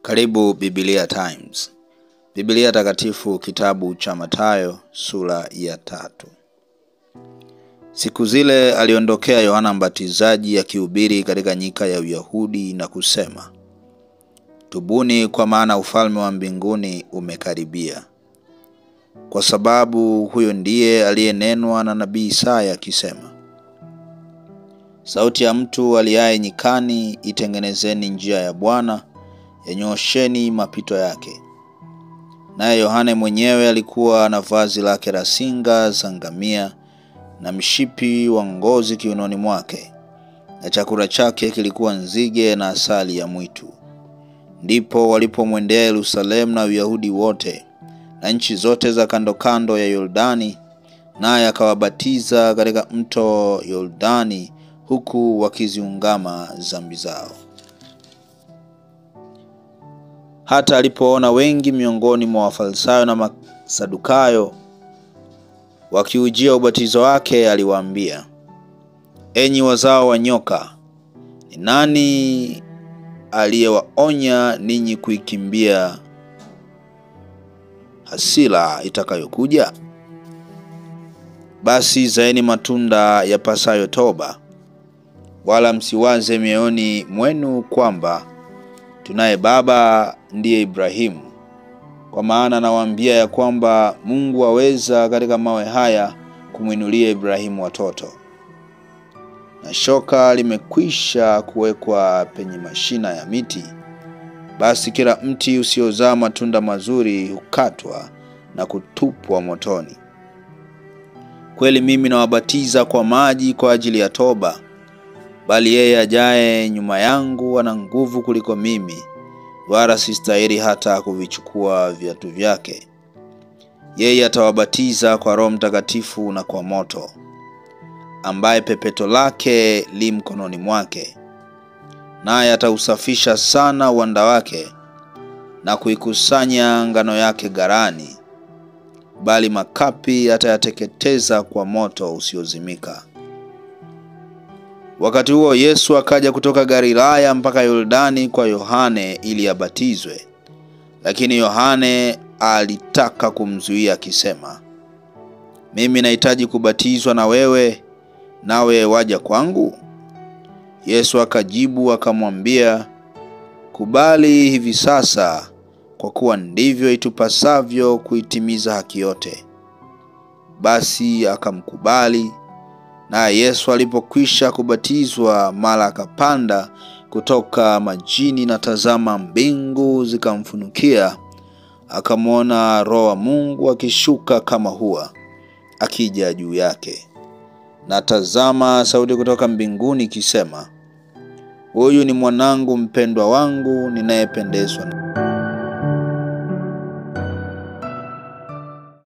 Karibu Biblia Times. Biblia Takatifu, kitabu cha Mathayo sura ya 3. Siku zile aliondokea Yohana Mbatizaji akihubiri katika nyika ya Uyahudi na kusema, tubuni kwa maana ufalme wa mbinguni umekaribia. Kwa sababu huyo ndiye aliyenenwa na nabii Isaya akisema, sauti ya mtu aliaye nyikani, itengenezeni njia ya Bwana, yanyoosheni mapito yake. Naye Yohane mwenyewe alikuwa na vazi lake la singa za ngamia na mshipi wa ngozi kiunoni mwake, na chakula chake kilikuwa nzige na asali ya mwitu. Ndipo walipomwendea Yerusalemu na Uyahudi wote na nchi zote za kando kando ya Yordani, naye akawabatiza katika mto Yordani, huku wakiziungama dhambi zao. Hata alipoona wengi miongoni mwa Wafarisayo na Masadukayo wakiujia ubatizo wake, aliwaambia, enyi wazao wa nyoka, ni nani aliyewaonya ninyi kuikimbia hasira itakayokuja? Basi zaeni matunda yapasayo toba, wala msiwaze mioyoni mwenu kwamba tunaye baba ndiye Ibrahimu. Kwa maana nawaambia ya kwamba Mungu aweza katika mawe haya kumwinulia Ibrahimu watoto. Na shoka limekwisha kuwekwa penye mashina ya miti, basi kila mti usiozaa matunda mazuri hukatwa na kutupwa motoni. Kweli mimi nawabatiza kwa maji kwa ajili ya toba, bali yeye ajaye nyuma yangu ana nguvu kuliko mimi, wala sistahili hata kuvichukua viatu vyake. Yeye atawabatiza kwa Roho Mtakatifu na kwa moto, ambaye pepeto lake li mkononi mwake. Naye atausafisha sana uwanda wake na kuikusanya ngano yake ghalani, bali makapi atayateketeza kwa moto usiozimika. Wakati huo Yesu akaja kutoka Galilaya mpaka Yordani kwa Yohane ili abatizwe. Lakini Yohane alitaka kumzuia akisema, mimi nahitaji kubatizwa na wewe, nawe waja kwangu? Yesu akajibu akamwambia, kubali hivi sasa, kwa kuwa ndivyo itupasavyo kuitimiza haki yote. Basi akamkubali. Na Yesu alipokwisha kubatizwa, mara akapanda kutoka majini, na tazama mbingu zikamfunukia. Akamwona Roho wa Mungu akishuka kama hua, akija juu yake. Na tazama sauti kutoka mbinguni ikisema, huyu ni mwanangu mpendwa wangu ninayependezwa naye.